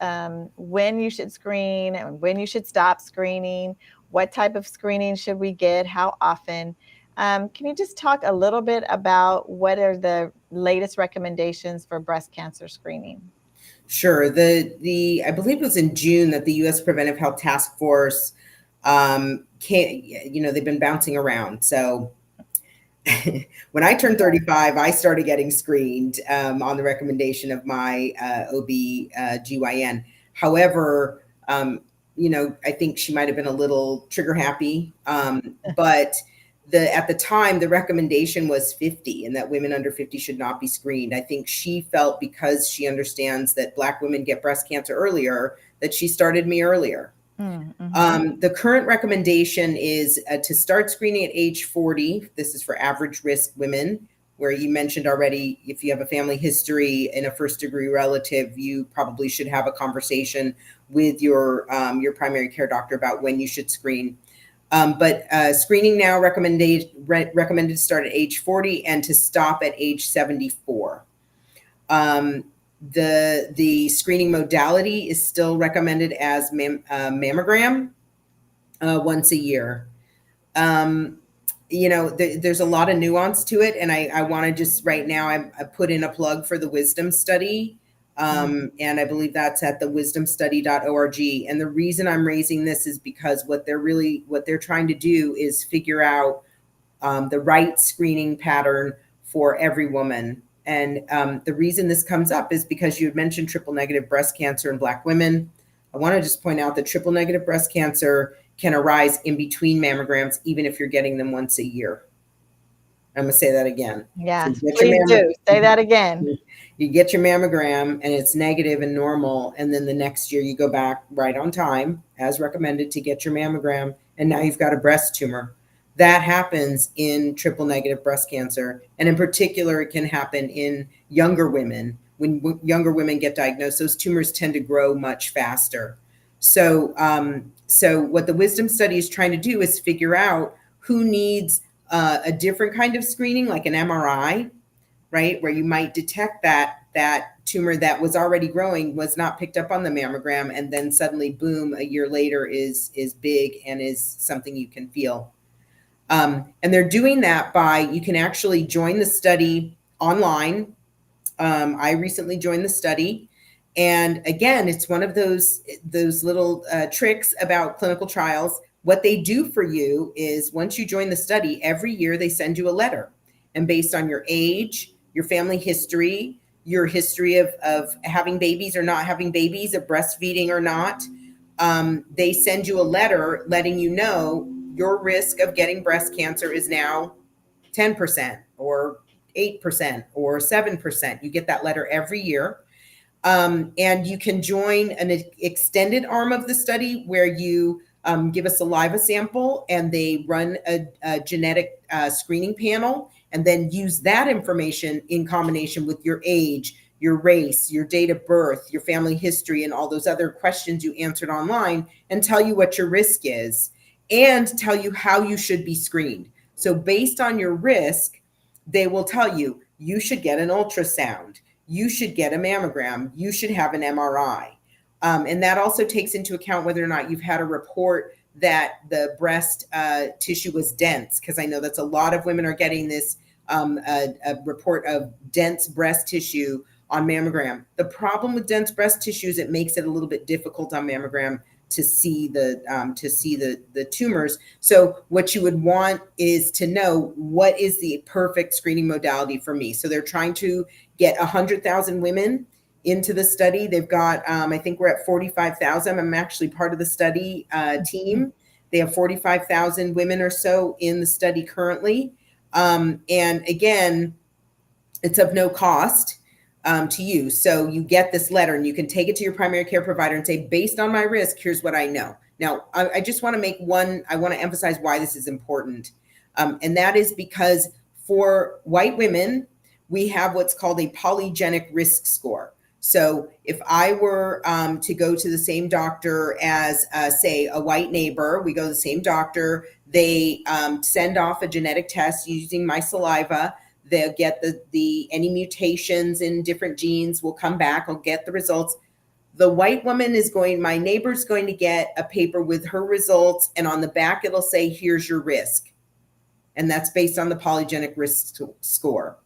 when you should screen and when you should stop screening, what type of screening should we get, how often. Can you just talk a little bit about what are the latest recommendations for breast cancer screening? Sure. I believe it was in June that the U.S. Preventive Health Task Force they've been bouncing around. So when I turned 35, I started getting screened on the recommendation of my OB-GYN. However, I think she might have been a little trigger happy, but at the time, the recommendation was 50 and that women under 50 should not be screened. I think she felt, because she understands that Black women get breast cancer earlier, that she started me earlier. Mm-hmm. The current recommendation is to start screening at age 40. This is for average risk women, where you mentioned already, if you have a family history in a first degree relative, you probably should have a conversation with your primary care doctor about when you should screen. But screening now recommended to start at age 40 and to stop at age 74. The screening modality is still recommended as mammogram once a year. There's a lot of nuance to it, and I want to just right now I put in a plug for the Wisdom Study. And I believe that's at the wisdomstudy.org. And the reason I'm raising this is because what they're trying to do is figure out the right screening pattern for every woman. And the reason this comes up is because you had mentioned triple negative breast cancer in Black women. I want to just point out that triple negative breast cancer can arise in between mammograms, even if you're getting them once a year. I'm going to say that again. Yeah, so please do. Say that again. You get your mammogram and it's negative and normal. And then the next year you go back right on time, as recommended, to get your mammogram. And now you've got a breast tumor. That happens in triple negative breast cancer. And in particular, it can happen in younger women. When younger women get diagnosed, those tumors tend to grow much faster. So what the Wisdom Study is trying to do is figure out who needs a different kind of screening, like an MRI, right? Where you might detect that tumor that was already growing, was not picked up on the mammogram, and then suddenly, boom, a year later is big and is something you can feel. And they're doing that by, you can actually join the study online. I recently joined the study. And again, it's one of those little tricks about clinical trials. What they do for you is once you join the study, every year they send you a letter. And based on your age, your family history, your history of having babies or not having babies, of breastfeeding or not, they send you a letter letting you know your risk of getting breast cancer is now 10% or 8% or 7%. You get that letter every year. And you can join an extended arm of the study where you give a saliva sample and they run a genetic screening panel and then use that information in combination with your age, your race, your date of birth, your family history, and all those other questions you answered online and tell you what your risk is and tell you how you should be screened. So based on your risk, they will tell you, you should get an ultrasound, you should get a mammogram, you should have an MRI. And that also takes into account whether or not you've had a report that the breast tissue was dense, because I know that's a lot of women are getting this a report of dense breast tissue on mammogram. The problem with dense breast tissue is it makes it a little bit difficult on mammogram to see the tumors. So what you would want is to know what is the perfect screening modality for me. So they're trying to get 100,000 women into the study. They've got, I think we're at 45,000. I'm actually part of the study team. They have 45,000 women or so in the study currently. And again, it's of no cost to you. So you get this letter and you can take it to your primary care provider and say, based on my risk, here's what I know. Now, I just want to I want to emphasize why this is important. And that is because for white women, we have what's called a polygenic risk score. So if I were to go to the same doctor as, say, a white neighbor, we go to the same doctor, they send off a genetic test using my saliva. They'll get any mutations in different genes will come back. I'll get the results. The white woman my neighbor's going to get a paper with her results, and on the back it'll say, here's your risk. And that's based on the polygenic risk score.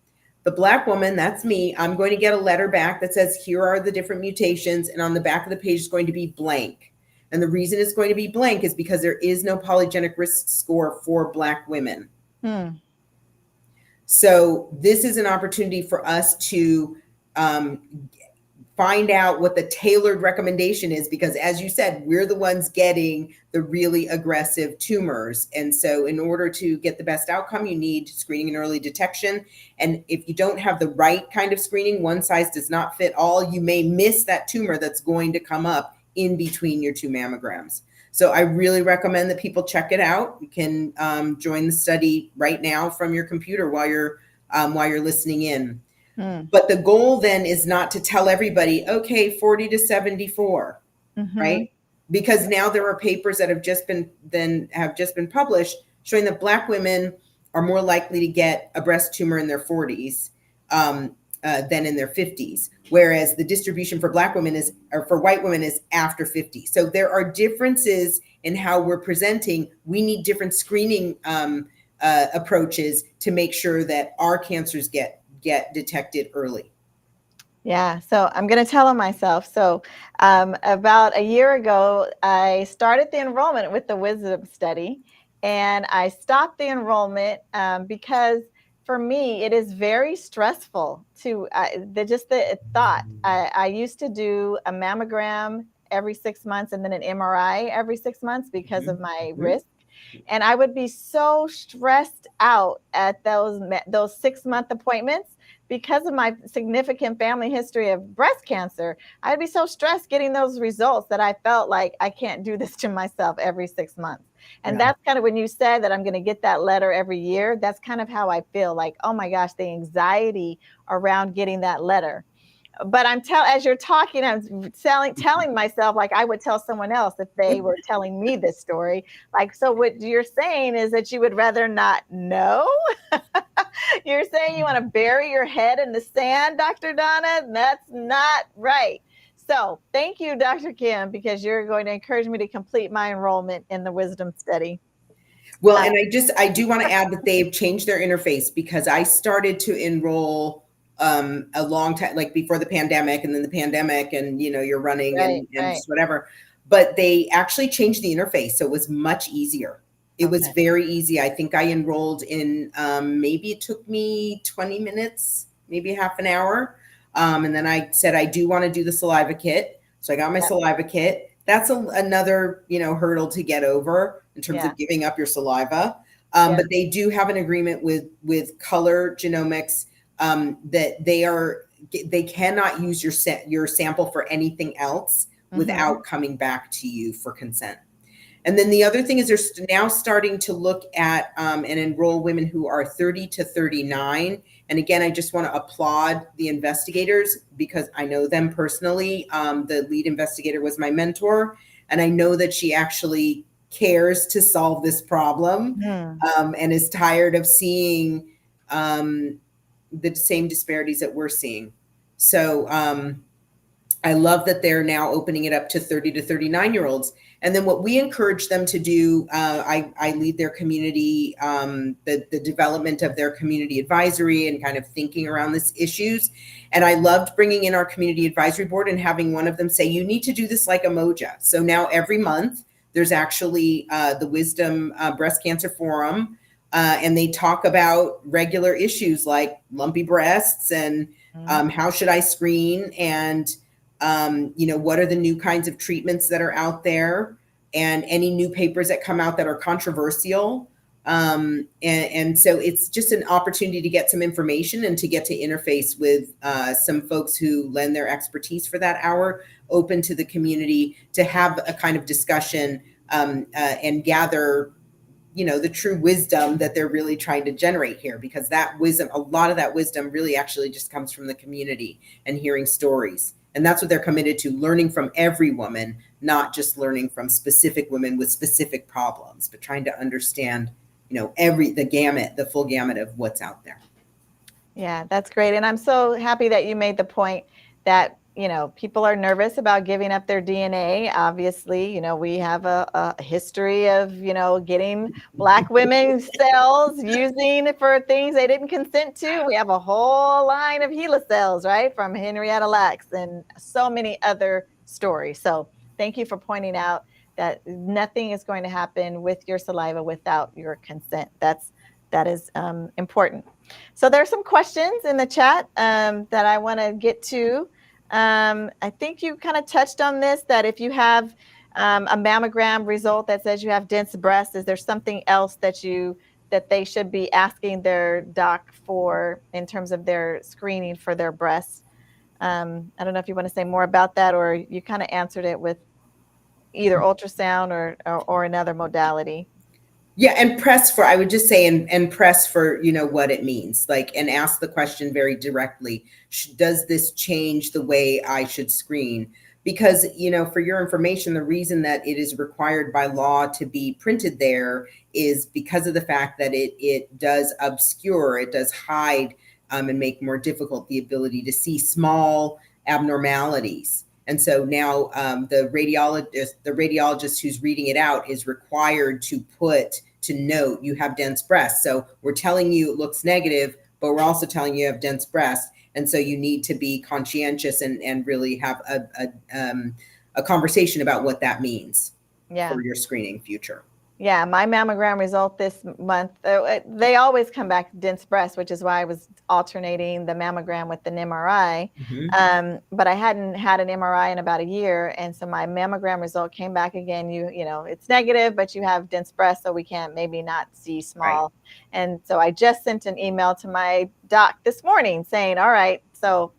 The Black woman, that's me, I'm going to get a letter back that says, here are the different mutations, and on the back of the page is going to be blank. And the reason it's going to be blank is because there is no polygenic risk score for Black women. So this is an opportunity for us to find out what the tailored recommendation is, because as you said, we're the ones getting the really aggressive tumors. And so in order to get the best outcome, you need screening and early detection. And if you don't have the right kind of screening, one size does not fit all, you may miss that tumor that's going to come up in between your two mammograms. So I really recommend that people check it out. You can join the study right now from your computer while you're listening in. But the goal then is not to tell everybody, okay, 40 to 74, right? Because now there are papers that have just been published showing that Black women are more likely to get a breast tumor in their 40s than in their 50s, whereas the distribution for Black women for white women is after 50. So there are differences in how we're presenting. We need different screening approaches to make sure that our cancers get detected early. Yeah, so I'm going to tell on myself. So about a year ago, I started the enrollment with the Wisdom Study, and I stopped the enrollment because for me, it is very stressful to the thought. I used to do a mammogram every 6 months and then an MRI every 6 months because of my risk. And I would be so stressed out at those 6-month appointments because of my significant family history of breast cancer. I'd be so stressed getting those results that I felt like I can't do this to myself every 6 months. And that's kind of when you said that I'm going to get that letter every year. That's kind of how I feel like, oh my gosh, the anxiety around getting that letter. But as you're talking, I'm telling myself, like I would tell someone else if they were telling me this story. Like, so what you're saying is that you would rather not know? You're saying you want to bury your head in the sand, Dr. Donna? That's not right. So thank you, Dr. Kim, because you're going to encourage me to complete my enrollment in the Wisdom Study. Well, and I do want to add that they've changed their interface, because I started to enroll a long time, like before the pandemic, and then the pandemic, and you're running and Right. just whatever. But they actually changed the interface, so it was much easier. It was very easy. I think I enrolled in maybe it took me 20 minutes, maybe half an hour. And then I said, I do want to do the saliva kit. So I got my saliva kit. That's another, hurdle to get over in terms of giving up your saliva. But they do have an agreement with Color Genomics that they cannot use your sample for anything else without coming back to you for consent. And then the other thing is they're now starting to look at and enroll women who are 30 to 39. And again, I just want to applaud the investigators, because I know them personally. The lead investigator was my mentor, and I know that she actually cares to solve this problem and is tired of seeing the same disparities that we're seeing. So I love that they're now opening it up to 30 to 39-year-olds. And then what we encourage them to do, I lead their community, the development of their community advisory and kind of thinking around these issues. And I loved bringing in our community advisory board and having one of them say, you need to do this like a Moja. So now every month there's actually the Wisdom Breast Cancer Forum, and they talk about regular issues like lumpy breasts and how should I screen, and what are the new kinds of treatments that are out there, and any new papers that come out that are controversial. And so it's just an opportunity to get some information and to get to interface with some folks who lend their expertise for that hour, open to the community, to have a kind of discussion and gather the true wisdom that they're really trying to generate here, because that wisdom, a lot of that wisdom really actually just comes from the community and hearing stories. And that's what they're committed to, learning from every woman, not just learning from specific women with specific problems, but trying to understand, the full gamut of what's out there. Yeah, that's great. And I'm so happy that you made the point that, people are nervous about giving up their DNA. Obviously, we have a history of, getting Black women's cells using for things they didn't consent to. We have a whole line of HeLa cells, right, from Henrietta Lacks and so many other stories. So thank you for pointing out that nothing is going to happen with your saliva without your consent. That is important. So there's some questions in the chat that I want to get to. I think you kind of touched on this, that if you have a mammogram result that says you have dense breasts, is there something else that they should be asking their doc for in terms of their screening for their breasts? I don't know if you want to say more about that, or you kind of answered it with either ultrasound or another modality. Yeah, and I would just say, and press for, what it means, and ask the question very directly. Does this change the way I should screen? Because, for your information, the reason that it is required by law to be printed there is because of the fact that it does obscure, it does hide and make more difficult the ability to see small abnormalities. And so now the radiologist who's reading it out is required to note you have dense breasts. So we're telling you it looks negative, but we're also telling you have dense breasts. And so you need to be conscientious and really have a conversation about what that means for your screening future. Yeah, my mammogram result this month, they always come back dense breast, which is why I was alternating the mammogram with an MRI. But I hadn't had an MRI in about a year. And so my mammogram result came back again. It's negative, but you have dense breast, so we can't maybe not see small. Right. And so I just sent an email to my doc this morning saying, all right, so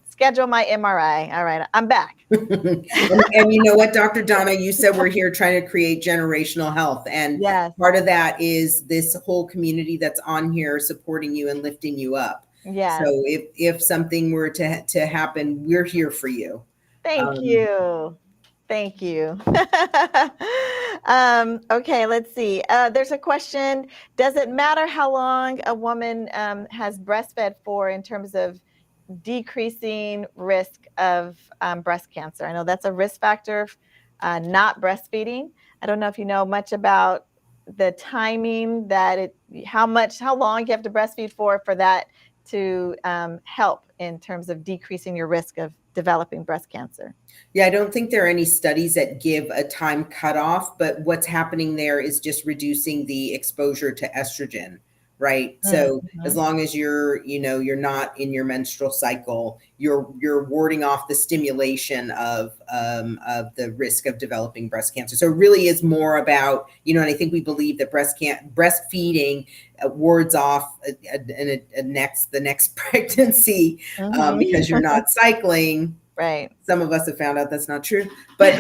schedule my MRI. All right, I'm back. and you know what, Dr. Donna, you said we're here trying to create generational health. And part of that is this whole community that's on here supporting you and lifting you up. Yeah. So if something were to happen, we're here for you. Thank you. Thank you. Okay, let's see. There's a question. Does it matter how long a woman has breastfed for in terms of decreasing risk of breast cancer? I know that's a risk factor, not breastfeeding. I don't know if you know much about the timing that how long you have to breastfeed for that to help in terms of decreasing your risk of developing breast cancer? Yeah, I don't think there are any studies that give a time cutoff, but what's happening there is just reducing the exposure to estrogen, right? So as long as you're not in your menstrual cycle, you're warding off the stimulation of the risk of developing breast cancer. So it really is more about, and I think we believe that breastfeeding wards off the next pregnancy because you're not cycling. Right. Some of us have found out that's not true, but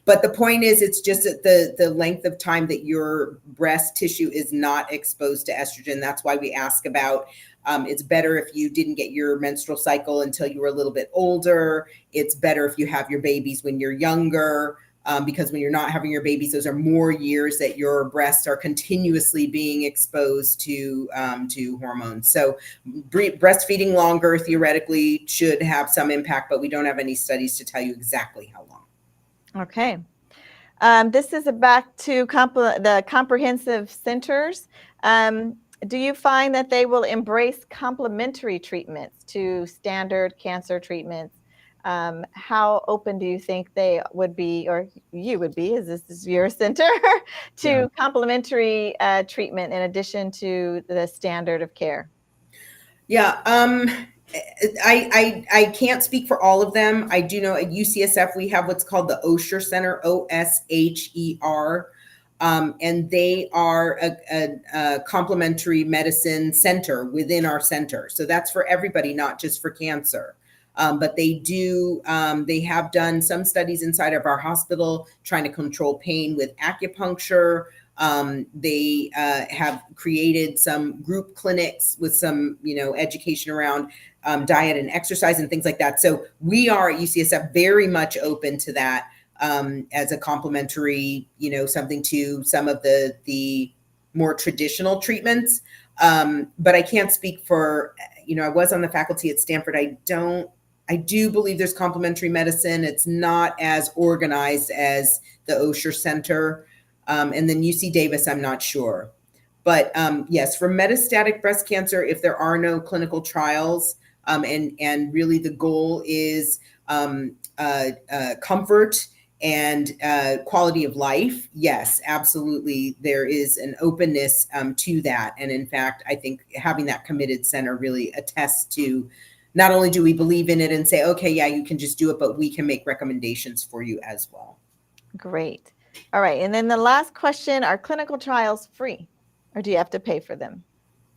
but the point is, it's just that the length of time that your breast tissue is not exposed to estrogen. That's why we ask about. It's better if you didn't get your menstrual cycle until you were a little bit older. It's better if you have your babies when you're younger. Because when you're not having your babies, those are more years that your breasts are continuously being exposed to hormones. So breastfeeding longer theoretically should have some impact, but we don't have any studies to tell you exactly how long. Okay. This is back to the comprehensive centers. Do you find that they will embrace complementary treatments to standard cancer treatments? How open do you think they would be, or you would be, as this is your center, to complementary treatment in addition to the standard of care? Yeah, I can't speak for all of them. I do know at UCSF we have what's called the Osher Center, OSHER, and they are a complementary medicine center within our center. So that's for everybody, not just for cancer. But they have done some studies inside of our hospital trying to control pain with acupuncture. They have created some group clinics with some, education around diet and exercise and things like that. So we are at UCSF very much open to that as a complementary, something to some of the more traditional treatments. But I can't speak for, I was on the faculty at Stanford. I do believe there's complementary medicine. It's not as organized as the Osher Center. And then UC Davis, I'm not sure. But yes, for metastatic breast cancer, if there are no clinical trials, and really the goal is comfort and quality of life, yes, absolutely, there is an openness to that. And in fact, I think having that committed center really attests to not only do we believe in it and say, okay, yeah, you can just do it, but we can make recommendations for you as well. Great. All right. And then the last question, are clinical trials free or do you have to pay for them?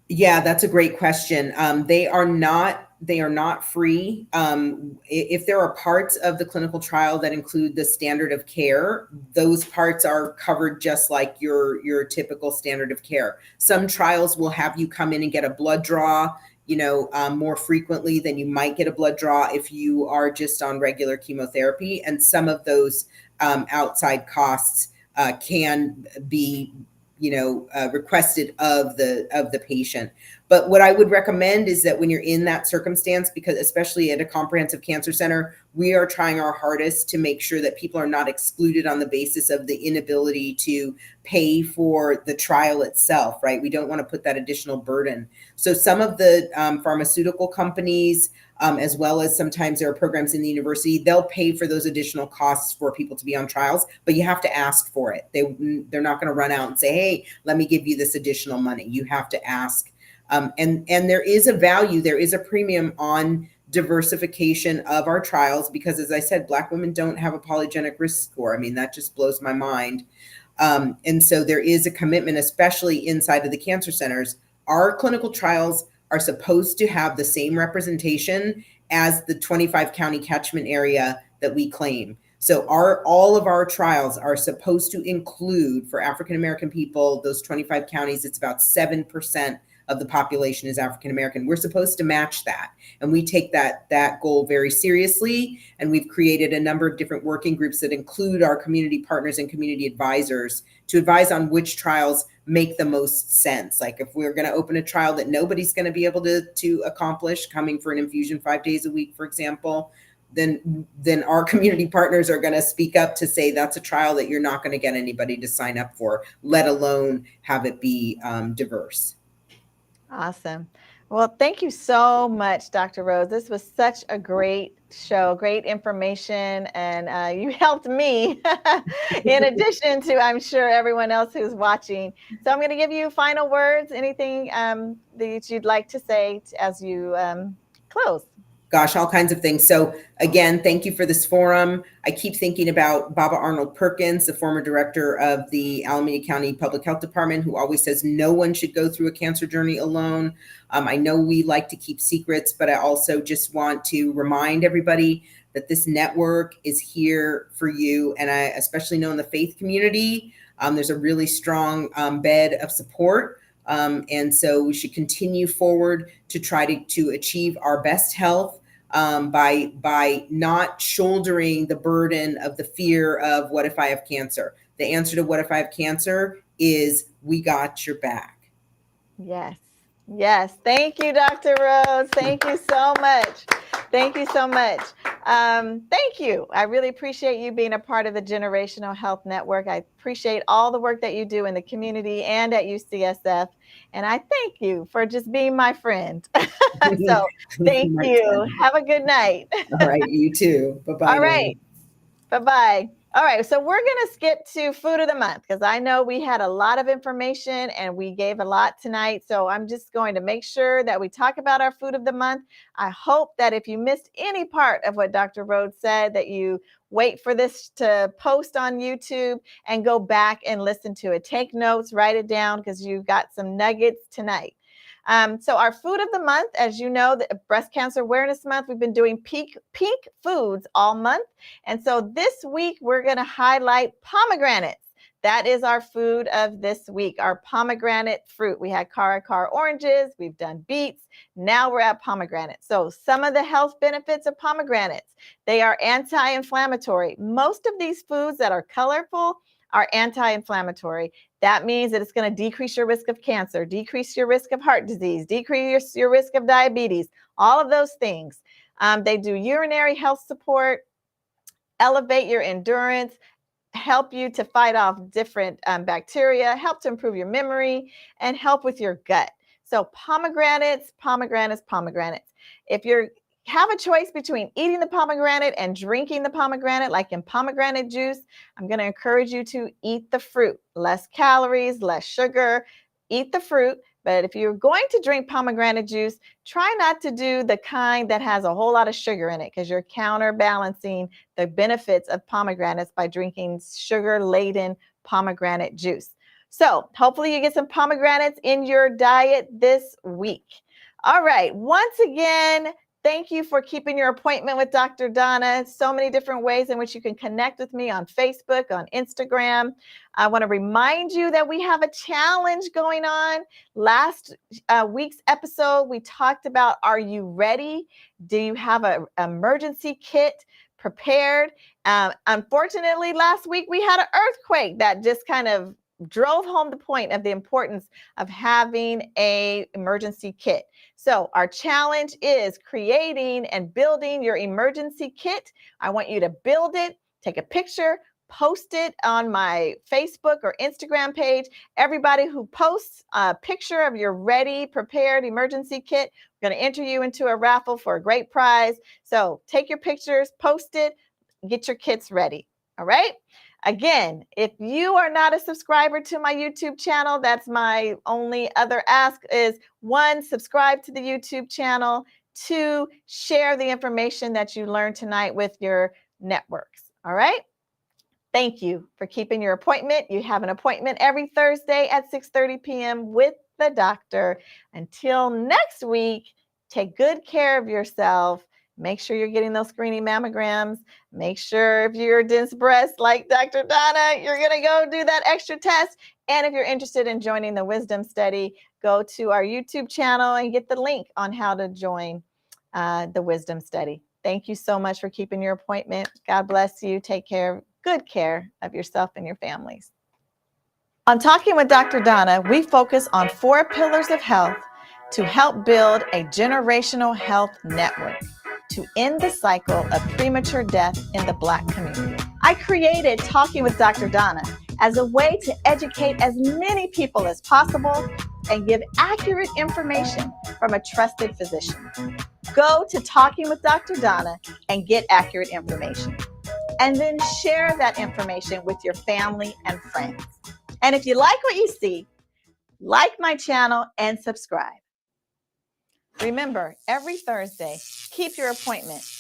Yeah, that's a great question. They are not free. If there are parts of the clinical trial that include the standard of care, those parts are covered just like your typical standard of care. Some trials will have you come in and get a blood draw, more frequently than you might get a blood draw if you are just on regular chemotherapy. And some of those outside costs can be requested of the patient. But what I would recommend is that when you're in that circumstance, because especially at a comprehensive cancer center, we are trying our hardest to make sure that people are not excluded on the basis of the inability to pay for the trial itself, right? We don't want to put that additional burden. So some of the pharmaceutical companies, as well as sometimes there are programs in the university, they'll pay for those additional costs for people to be on trials, but you have to ask for it. They're not going to run out and say, hey, let me give you this additional money. You have to ask. And there is a value, there is a premium on diversification of our trials, because as I said, Black women don't have a polygenic risk score. I mean, that just blows my mind. And so there is a commitment, especially inside of the cancer centers. Our clinical trials are supposed to have the same representation as the 25 county catchment area that we claim. So all of our trials are supposed to include, for African American people, those 25 counties, it's about 7% of the population is African American. We're supposed to match that. And we take that goal very seriously. And we've created a number of different working groups that include our community partners and community advisors to advise on which trials make the most sense. Like if we're going to open a trial that nobody's going to be able to accomplish, coming for an infusion 5 days a week, for example, then our community partners are going to speak up to say that's a trial that you're not going to get anybody to sign up for, let alone have it be diverse. Awesome. Well, thank you so much, Dr. Rhoads. This was such a great show, great information, and you helped me in addition to, I'm sure, everyone else who's watching. So I'm going to give you final words, anything that you'd like to say as you close. Gosh, all kinds of things. So again, thank you for this forum. I keep thinking about Baba Arnold Perkins, the former director of the Alameda County Public Health Department, who always says no one should go through a cancer journey alone. I know we like to keep secrets, but I also just want to remind everybody that this network is here for you. And I especially know in the faith community, there's a really strong bed of support. And so we should continue forward to try to achieve our best health by not shouldering the burden of the fear of what if I have cancer. The answer to what if I have cancer is we got your back. Yes. Yes. Thank you, Dr. Rhoads. Thank you so much. Thank you so much. Thank you. I really appreciate you being a part of the Generational Health Network. I appreciate all the work that you do in the community and at UCSF. And I thank you for just being my friend. So thank you. Have a good night. All right. You too. Bye-bye. All right. Bye-bye. All right, so we're going to skip to food of the month because I know we had a lot of information and we gave a lot tonight. So I'm just going to make sure that we talk about our food of the month. I hope that if you missed any part of what Dr. Rhoads said, that you wait for this to post on YouTube and go back and listen to it. Take notes, write it down because you got some nuggets tonight. So our food of the month, as you know, the Breast Cancer Awareness Month, we've been doing pink foods all month. And so this week, we're going to highlight pomegranates. That is our food of this week, our pomegranate fruit. We had Caracar oranges, we've done beets, now we're at pomegranates. So some of the health benefits of pomegranates, they are anti-inflammatory. Most of these foods that are colorful are anti-inflammatory. That means that it's going to decrease your risk of cancer, decrease your risk of heart disease, decrease your risk of diabetes, all of those things. They do urinary health support, elevate your endurance, help you to fight off different bacteria, help to improve your memory, and help with your gut. So pomegranates. If you have a choice between eating the pomegranate and drinking the pomegranate, like in pomegranate juice, I'm going to encourage you to eat the fruit. Less calories, less sugar, eat the fruit. But if you're going to drink pomegranate juice, try not to do the kind that has a whole lot of sugar in it because you're counterbalancing the benefits of pomegranates by drinking sugar-laden pomegranate juice. So hopefully you get some pomegranates in your diet this week. All right, once again, thank you for keeping your appointment with Dr. Donna. So many different ways in which you can connect with me on Facebook, on Instagram. I want to remind you that we have a challenge going on. Last week's episode, we talked about, are you ready? Do you have an emergency kit prepared? Unfortunately, last week we had an earthquake that just kind of drove home the point of the importance of having an emergency kit. So our challenge is creating and building your emergency kit. I want you to build it, take a picture, post it on my Facebook or Instagram page. Everybody who posts a picture of your ready, prepared emergency kit, we're going to enter you into a raffle for a great prize. So take your pictures, post it, get your kits ready. All right. Again, if you are not a subscriber to my YouTube channel, that's my only other ask is 1, subscribe to the YouTube channel, 2, share the information that you learned tonight with your networks. All right. Thank you for keeping your appointment. You have an appointment every Thursday at 6:30 p.m. with the doctor. Until next week, take good care of yourself. Make sure you're getting those screening mammograms. Make sure if you're dense breast like Dr. Donna, you're going to go do that extra test. And if you're interested in joining the Wisdom Study, go to our YouTube channel and get the link on how to join the Wisdom Study. Thank you so much for keeping your appointment. God bless you. Take care, good care of yourself and your families. On Talking with Dr. Donna, we focus on 4 pillars of health to help build a generational health network. to end the cycle of premature death in the Black community. I created Talking with Dr. Donna as a way to educate as many people as possible and give accurate information from a trusted physician. Go to Talking with Dr. Donna and get accurate information. And then share that information with your family and friends. And if you like what you see, like my channel and subscribe. Remember, every Thursday, keep your appointment